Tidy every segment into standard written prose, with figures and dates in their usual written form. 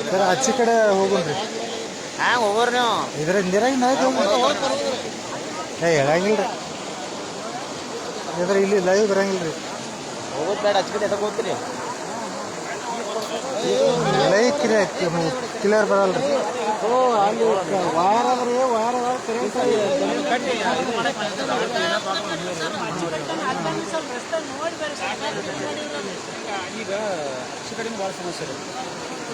Sir ಆಚೆ ಕಡೆ ಹೋಗೋಣ್ರಿ. ಹ್ಯಾಂಗ ಹೋಗೋರಿ ನೀವು? ಇದ್ರಾಗ ಹೇಳಂಗಿಲ್ಲ ರೀ. ಇದ್ರ ಇಲ್ಲಿ ಲೈವ್ ಬರಂಗಿಲ್ಲ ರೀ. ಹೋಗೋದು ಬೇಡ, ಆಚೆ ಕಡೆ ಎದಕ್ಕೆ ಹೋಗ್ತೀರಿ? ಲೈವ್ ಕ್ಲಿಯರ್ ಬರಲ್ಲ ರೀ. ಅಲ್ಲಿ ವಾರದ್ರಿ ಈಗ ಆಚೆ ಕಡೆ ಭಾಳ ಸಮಸ್ಯೆ ರೀ.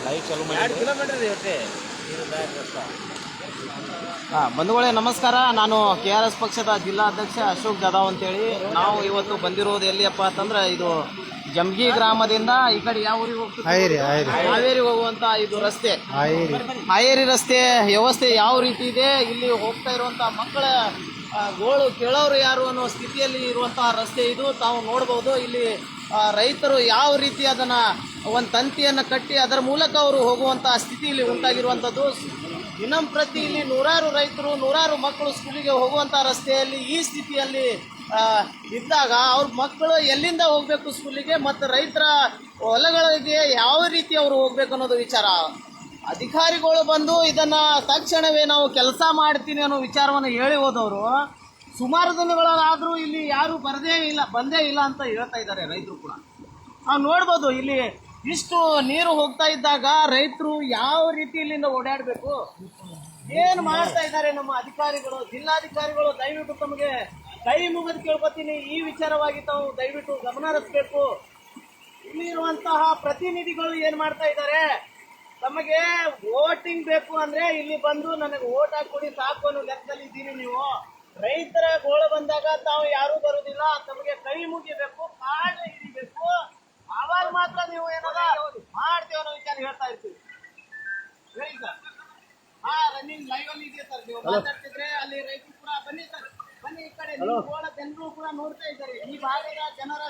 ಲೈವ್ ಚಾಲು ಮಾಡಿ 2 ಕಿಲೋಮೀಟರ್ ರೀ ಒಟ್ಟೆ. ಬಂಧುಗಳೇ ನಮಸ್ಕಾರ. ನಾನು KRS ಪಕ್ಷದ ಜಿಲ್ಲಾ ಅಧ್ಯಕ್ಷ ಅಶೋಕ್ ಜಾಧವ್ ಅಂತೇಳಿ. ನಾವು ಇವತ್ತು ಬಂದಿರೋದು ಎಲ್ಲಿಯಪ್ಪ ಅಂತಂದ್ರೆ ಇದು ಜಮಗಿ ಗ್ರಾಮದಿಂದ ಈ ಕಡೆ ಯಾವ ಊರಿಗೆ ಹೋಗ್ತೀವಿ? ಹಾವೇರಿ ಹೋಗುವಂತ ಇದು ರಸ್ತೆ, ಹಾವೇರಿ ರಸ್ತೆ ವ್ಯವಸ್ಥೆ ಯಾವ ರೀತಿ ಇದೆ, ಇಲ್ಲಿ ಹೋಗ್ತಾ ಇರುವಂತ ಮಕ್ಕಳ ಗೋಳು ಕೇಳೋರು ಯಾರು ಅನ್ನೋ ಸ್ಥಿತಿಯಲ್ಲಿ ಇರುವಂತಹ ರಸ್ತೆ ಇದು. ತಾವು ನೋಡ್ಬೋದು ಇಲ್ಲಿ ರೈತರು ಯಾವ ರೀತಿ ಅದನ್ನ ಒಂದು ತಂತಿಯನ್ನು ಕಟ್ಟಿ ಅದರ ಮೂಲಕ ಅವರು ಹೋಗುವಂತಹ ಸ್ಥಿತಿ ಇಲ್ಲಿ ಉಂಟಾಗಿರುವಂಥದ್ದು. ದಿನಂಪ್ರತಿ ಇಲ್ಲಿ ನೂರಾರು ರೈತರು, ನೂರಾರು ಮಕ್ಕಳು ಸ್ಕೂಲಿಗೆ ಹೋಗುವಂಥ ರಸ್ತೆಯಲ್ಲಿ ಈ ಸ್ಥಿತಿಯಲ್ಲಿ ಇದ್ದಾಗ ಅವ್ರ ಮಕ್ಕಳು ಎಲ್ಲಿಂದ ಹೋಗಬೇಕು ಸ್ಕೂಲಿಗೆ, ಮತ್ತು ರೈತರ ಹೊಲಗಳಿಗೆ ಯಾವ ರೀತಿ ಅವರು ಹೋಗ್ಬೇಕು ಅನ್ನೋದು ವಿಚಾರ. ಅಧಿಕಾರಿಗಳು ಬಂದು ಇದನ್ನು ತಕ್ಷಣವೇ ನಾವು ಕೆಲಸ ಮಾಡ್ತೀನಿ ಅನ್ನೋ ವಿಚಾರವನ್ನು ಹೇಳಿ ಹೋದವರು ಸುಮಾರು ದಿನಗಳಾದರೂ ಇಲ್ಲಿ ಯಾರು ಬಂದೇ ಇಲ್ಲ ಅಂತ ಹೇಳ್ತಾ ಇದ್ದಾರೆ ರೈತರು ಕೂಡ. ನಾವು ನೋಡ್ಬೋದು ಇಲ್ಲಿ ಇಷ್ಟು ನೀರು ಹೋಗ್ತಾ ಇದ್ದಾಗ ರೈತರು ಯಾವ ರೀತಿ ಇಲ್ಲಿಂದ ಓಡಾಡಬೇಕು, ಏನು ಮಾಡ್ತಾ ಇದ್ದಾರೆ ನಮ್ಮ ಅಧಿಕಾರಿಗಳು, ಜಿಲ್ಲಾಧಿಕಾರಿಗಳು. ದಯವಿಟ್ಟು ತಮಗೆ ಕೈ ಮುಗಿದು ಕೇಳ್ಕೊತೀನಿ, ಈ ವಿಚಾರವಾಗಿ ತಾವು ದಯವಿಟ್ಟು ಗಮನ ಹರಿಸಬೇಕು. ಇಲ್ಲಿರುವಂತಹ ಪ್ರತಿನಿಧಿಗಳು ಏನು ಮಾಡ್ತಾ ಇದ್ದಾರೆ, ತಮಗೆ ವೋಟಿಂಗ್ ಬೇಕು ಅಂದ್ರೆ ಇಲ್ಲಿ ಬಂದು ನನಗೆ ವೋಟ್ ಹಾಕೊಡಿ ಸಾಕು ಅನ್ನೋ ಲೆಕ್ಕದಲ್ಲಿ ಇದ್ದೀನಿ ನೀವು. ರೈತರ ಗೋಳು ಬಂದಾಗ ತಾವು ಯಾರೂ ಬರುವುದಿಲ್ಲ, ತಮಗೆ ಕೈ ಮುಗಿಬೇಕು, ಕಾಲು ಹಿಡಿಬೇಕು, ಆವಾಗ ಮಾತ್ರ ನೀವು ಏನಾದ ಮಾಡ್ತೀವಿ ಅನ್ನೋ ವಿಚಾರ ಹೇಳ್ತಾ ಇರ್ತೀವಿ. ಹೇಳಿ ಸರ್. ರನ್ನಿಂಗ್ ಲೈವ್ ಅಲ್ಲಿ ಇದೆ ಸರ್, ನೀವು ಮಾತಾಡ್ತಿದ್ರೆ ಅಲ್ಲಿ ರೈತರು ಕೂಡ ಬನ್ನಿ ಸರ್, ಬನ್ನಿ ಈ ಕಡೆ. ಜನರು ಕೂಡ ನೋಡ್ತಾ ಇದ್ದಾರೆ ಈ ಭಾಗದ ಜನರ